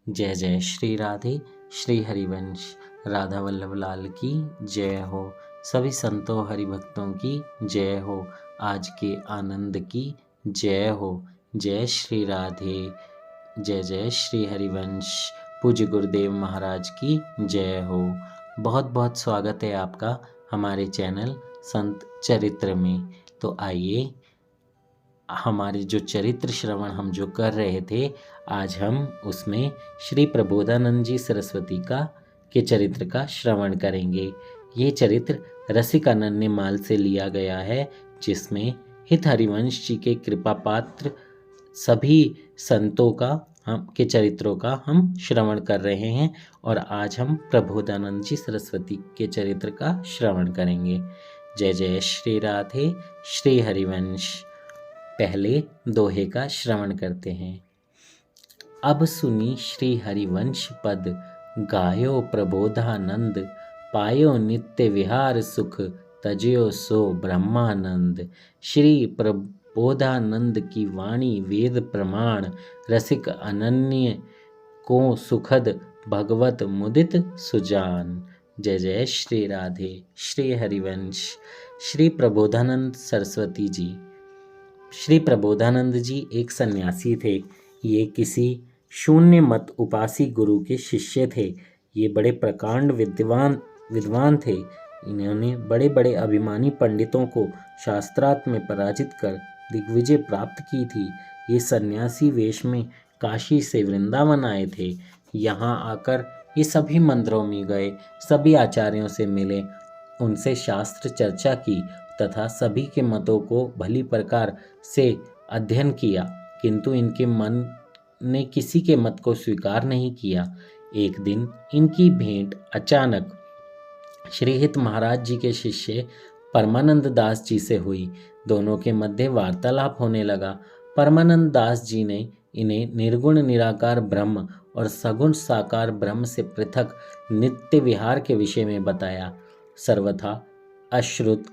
जय जय श्री राधे। श्री हरिवंश राधा वल्लभ लाल की जय हो। सभी संतों हरिभक्तों की जय हो। आज के आनंद की जय हो। जय श्री राधे। जय जय श्री हरिवंश। पूज्य गुरुदेव महाराज की जय हो। बहुत बहुत स्वागत है आपका हमारे चैनल संत चरित्र में। तो आइए, हमारे जो चरित्र श्रवण हम जो कर रहे थे, आज हम उसमें श्री प्रबोधानंद जी सरस्वती के चरित्र का श्रवण करेंगे। ये चरित्र रसिकानंद माल से लिया गया है, जिसमें हित हरिवंश जी के कृपा पात्र सभी संतों के चरित्रों का हम श्रवण कर रहे हैं। और आज हम प्रबोधानंद जी सरस्वती के चरित्र का श्रवण करेंगे। जय जय श्री राधे। श्री हरिवंश। पहले दोहे का श्रवण करते हैं। अब सुनी श्री हरिवंश पद, गायो प्रबोधानंद, पायो नित्य विहार सुख, तजयो सो ब्रह्मानंद। श्री प्रबोधानंद की वाणी वेद प्रमाण, रसिक अनन्य को सुखद, भगवत मुदित सुजान। जय जय श्री राधे। श्री हरिवंश। श्री प्रबोधानंद सरस्वती जी। श्री प्रबोधानंद जी एक सन्यासी थे। ये किसी शून्य मत उपासी गुरु के शिष्य थे। ये बड़े प्रकांड विद्वान थे। इन्होंने बड़े बड़े अभिमानी पंडितों को शास्त्रार्थ में पराजित कर दिग्विजय प्राप्त की थी। ये सन्यासी वेश में काशी से वृंदावन आए थे। यहाँ आकर ये सभी मंदिरों में गए, सभी आचार्यों से मिले, उनसे शास्त्र चर्चा की तथा सभी के मतों को भली प्रकार से अध्ययन किया, किंतु इनके मन ने किसी के मत को स्वीकार नहीं किया। एक दिन इनकी भेंट अचानक श्रीहित महाराज जी के शिष्य परमानंद दास जी से हुई। दोनों के मध्य वार्तालाप होने लगा। परमानंद दास जी ने इन्हें निर्गुण निराकार ब्रह्म और सगुण साकार ब्रह्म से पृथक नित्य विहार के विषय में बताया। सर्वथा अश्रुत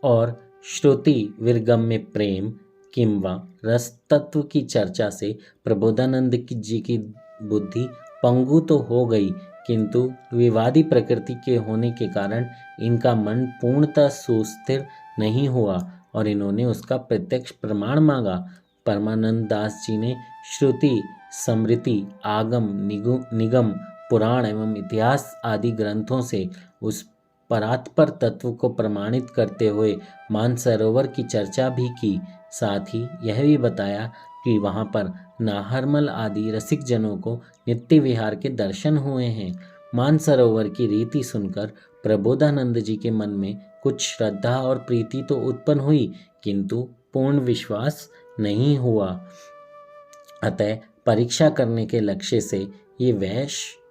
और श्रुति विरगम्य प्रेम किंवा रस तत्व की चर्चा से प्रबोधानंद जी की बुद्धि पंगु तो हो गई, किंतु विवादी प्रकृति के होने के कारण इनका मन पूर्णतः सुस्थिर नहीं हुआ और इन्होंने उसका प्रत्यक्ष प्रमाण मांगा। परमानंद दास जी ने श्रुति, स्मृति, आगम, निगम, पुराण एवं इतिहास आदि ग्रंथों से उस परात्पर तत्व को प्रमाणित करते हुए मानसरोवर की चर्चा भी की। साथ ही यह भी बताया कि वहाँ पर नाहरमल आदि रसिक जनों को नित्य विहार के दर्शन हुए हैं। मानसरोवर की रीति सुनकर प्रबोधानंद जी के मन में कुछ श्रद्धा और प्रीति तो उत्पन्न हुई, किंतु पूर्ण विश्वास नहीं हुआ। अतः परीक्षा करने के लक्ष्य से ये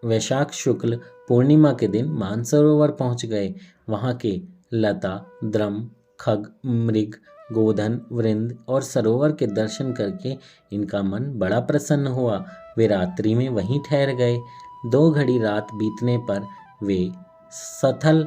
वैशाख शुक्ल पूर्णिमा के दिन मानसरोवर पहुंच गए। वहां के लता, द्रम, खग, मृग, गोधन, वृंद और सरोवर के दर्शन करके इनका मन बड़ा प्रसन्न हुआ। वे रात्रि में वहीं ठहर गए। 2 घड़ी रात बीतने पर वे स्थल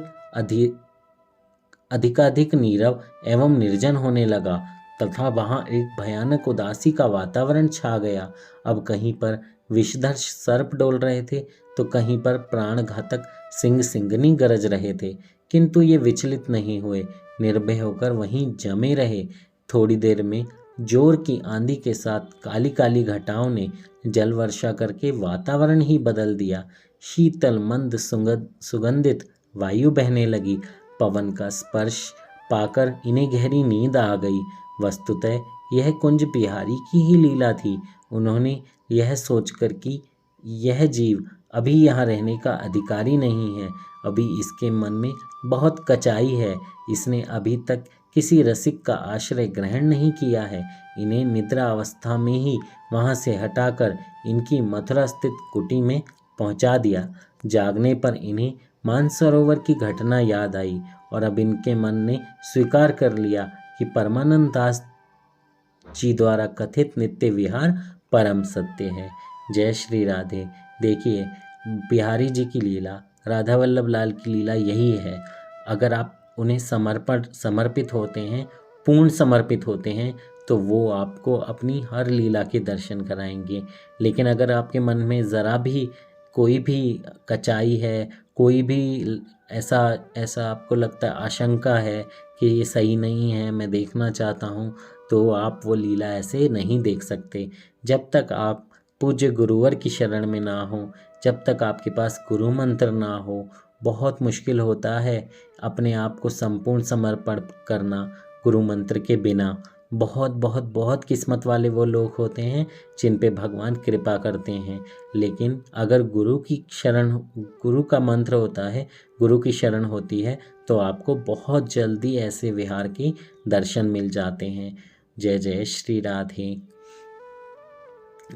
अधिकाधिक नीरव एवं निर्जन होने लगा तथा वहां एक भयानक उदासी का वातावरण छा गया। अब कहीं पर विषधर सर्प डोल रहे थे तो कहीं पर प्राणघातक सिंगनी गरज रहे थे, किंतु ये विचलित नहीं हुए, निर्भय होकर वहीं जमे रहे। थोड़ी देर में जोर की आंधी के साथ काली काली घटाओं ने जल वर्षा करके वातावरण ही बदल दिया। शीतल मंद सुगंधित वायु बहने लगी। पवन का स्पर्श पाकर इन्हें गहरी नींद आ गई। वस्तुतः यह कुंज बिहारी की ही लीला थी। उन्होंने यह सोचकर कि यह जीव अभी यहाँ रहने का अधिकारी नहीं है, अभी इसके मन में बहुत कचाई है, इसने अभी तक किसी रसिक का आश्रय ग्रहण नहीं किया है, इन्हें निद्रा अवस्था में ही वहाँ से हटाकर इनकी मथुरा स्थित कुटी में पहुँचा दिया। जागने पर इन्हें मानसरोवर की घटना याद आई और अब इनके मन ने स्वीकार कर लिया कि परमानंद दास जी द्वारा कथित नित्य विहार परम सत्य है। जय श्री राधे। देखिए, बिहारी जी की लीला, राधा वल्लभ लाल की लीला यही है। अगर आप उन्हें समर्पित होते हैं, पूर्ण समर्पित होते हैं, तो वो आपको अपनी हर लीला के दर्शन कराएंगे। लेकिन अगर आपके मन में ज़रा भी कोई भी कचाई है, कोई भी ऐसा ऐसा आपको लगता है, आशंका है कि ये सही नहीं है, मैं देखना चाहता हूँ, तो आप वो लीला ऐसे नहीं देख सकते। जब तक आप पूज्य गुरुवर की शरण में ना हो, जब तक आपके पास गुरु मंत्र ना हो, बहुत मुश्किल होता है अपने आप को संपूर्ण समर्पण करना गुरु मंत्र के बिना। बहुत बहुत बहुत किस्मत वाले वो लोग होते हैं जिन पे भगवान कृपा करते हैं। लेकिन अगर गुरु का मंत्र होता है, गुरु की शरण होती है, तो आपको बहुत जल्दी ऐसे विहार के दर्शन मिल जाते हैं। जय जय श्री राधे।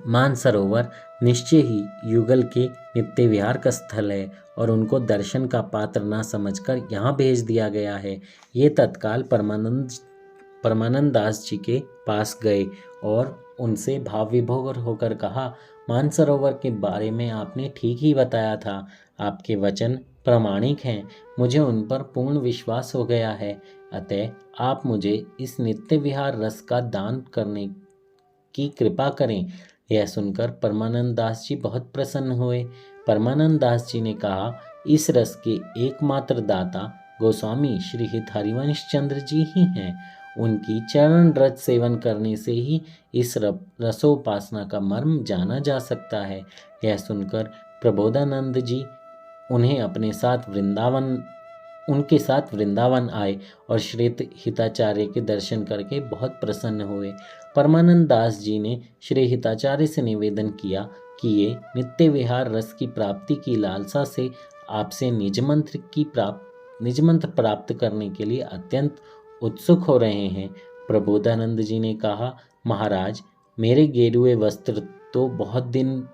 मानसरोवर निश्चय ही युगल के नित्य विहार का स्थल है और उनको दर्शन का पात्र न समझकर यहाँ भेज दिया गया है। ये तत्काल परमानंद दास जी के पास गए और उनसे भाव विभोर होकर कहा, मानसरोवर के बारे में आपने ठीक ही बताया था, आपके वचन प्रामाणिक हैं, मुझे उन पर पूर्ण विश्वास हो गया है। अतः आप मुझे इस नित्य विहार रस का दान करने की कृपा करें। यह सुनकर परमानंद दास जी बहुत प्रसन्न हुए। परमानंद दास जी ने कहा, इस रस के एकमात्र दाता गोस्वामी श्री हित हरिवंश चंद्र जी ही हैं। उनकी चरण रज सेवन करने से ही इस रसोपासना का मर्म जाना जा सकता है। यह सुनकर प्रबोधानंद जी उनके साथ वृंदावन आए और श्री हिताचार्य के दर्शन करके बहुत प्रसन्न हुए। परमानंद दास जी ने श्री हिताचार्य से निवेदन किया कि ये नित्य विहार रस की प्राप्ति की लालसा से आपसे निज मंत्र प्राप्त करने के लिए अत्यंत उत्सुक हो रहे हैं। प्रबोधानंद जी ने कहा, महाराज, मैंने गेरुए वस्त्र तो बहुत दिन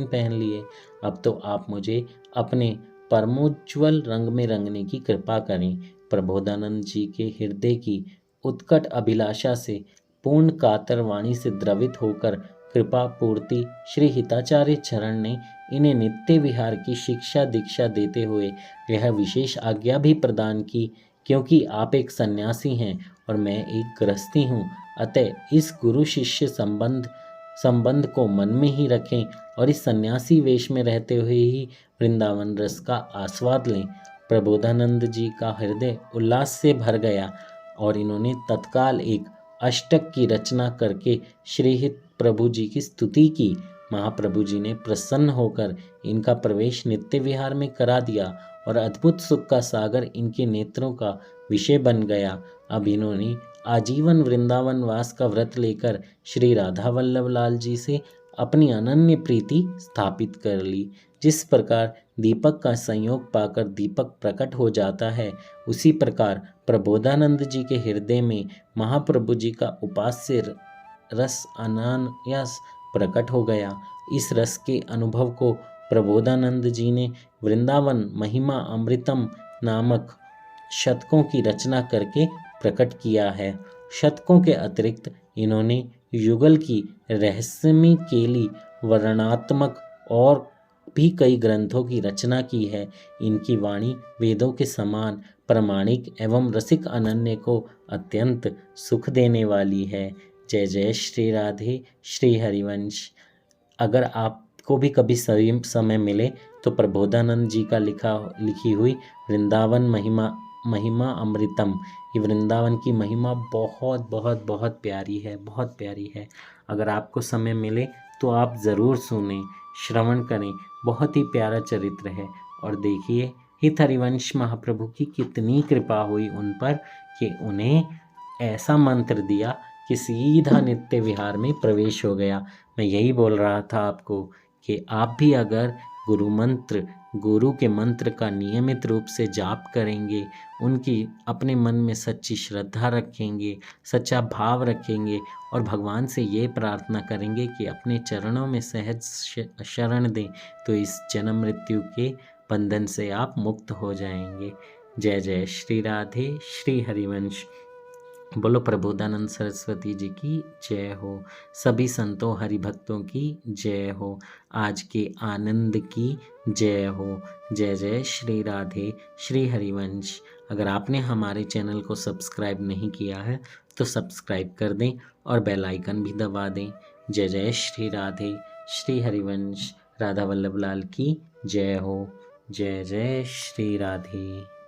पहन लिए, अब तो आप मुझे अपने परमोज्वल रंग में रंगने की कृपा करें। प्रबोधानंद जी के हृदय की उत्कट अभिलाषा से पूर्ण कातर वाणी से द्रवित होकर कृपा पूर्ति श्री हिताचार्य चरण ने इन्हें नित्य विहार की शिक्षा दीक्षा देते हुए यह विशेष आज्ञा भी प्रदान की, क्योंकि आप एक सन्यासी हैं और मैं एक गृहस्थी हूँ। अतः इस गुरु शिष्य संबंध को मन में ही रखें और इस सन्यासी वेश में रहते हुए ही वृंदावन रस का आस्वाद लें। प्रबोधानंद जी का हृदय उल्लास से भर गया और इन्होंने तत्काल एक अष्टक की रचना करके श्रीहित प्रभु जी की स्तुति की। महाप्रभु जी ने प्रसन्न होकर इनका प्रवेश नित्य विहार में करा दिया और अद्भुत सुख का सागर इनके नेत्रों का विषय बन गया। अब इन्होंने आजीवन वृंदावन वास का व्रत लेकर श्री राधा वल्लभ लाल जी से अपनी अनन्य प्रीति स्थापित कर ली। जिस प्रकार दीपक का संयोग पाकर दीपक प्रकट हो जाता है, उसी प्रकार प्रबोधानंद जी के हृदय में महाप्रभु जी का उपास्य रस अनायास प्रकट हो गया। इस रस के अनुभव को प्रबोधानंद जी ने वृंदावन महिमा अमृतम नामक शतकों की रचना करके प्रकट किया है। शतकों के अतिरिक्त इन्होंने युगल की रहस्यमयी केली वर्णनात्मक और भी कई ग्रंथों की रचना की है। इनकी वाणी वेदों के समान प्रामाणिक एवं रसिक अनन्य को अत्यंत सुख देने वाली है। जय जय श्री राधे श्री हरिवंश। अगर आपको भी कभी समय मिले तो प्रबोधानंद जी का लिखी हुई वृंदावन महिमा अमृतम, ये वृंदावन की महिमा बहुत बहुत बहुत प्यारी है, बहुत प्यारी है। अगर आपको समय मिले तो आप ज़रूर सुने, श्रवण करें। बहुत ही प्यारा चरित्र है। और देखिए हित हरिवंश महाप्रभु की कितनी कृपा हुई उन पर कि उन्हें ऐसा मंत्र दिया कि सीधा नित्य विहार में प्रवेश हो गया। मैं यही बोल रहा था आपको कि आप भी अगर गुरु के मंत्र का नियमित रूप से जाप करेंगे, उनकी अपने मन में सच्ची श्रद्धा रखेंगे, सच्चा भाव रखेंगे और भगवान से ये प्रार्थना करेंगे कि अपने चरणों में सहज शरण दें, तो इस जन्म मृत्यु के बंधन से आप मुक्त हो जाएंगे। जय जय श्री राधे श्री हरिवंश। बोलो प्रबोधानंद सरस्वती जी की जय हो। सभी संतों हरि भक्तों की जय हो। आज के आनंद की जय हो। जय जय श्री राधे श्री हरिवंश। अगर आपने हमारे चैनल को सब्सक्राइब नहीं किया है तो सब्सक्राइब कर दें और बेल आइकन भी दबा दें। जय जय श्री राधे, श्री हरिवंश, राधा वल्लभ लाल की जय हो। जय जय श्री राधे।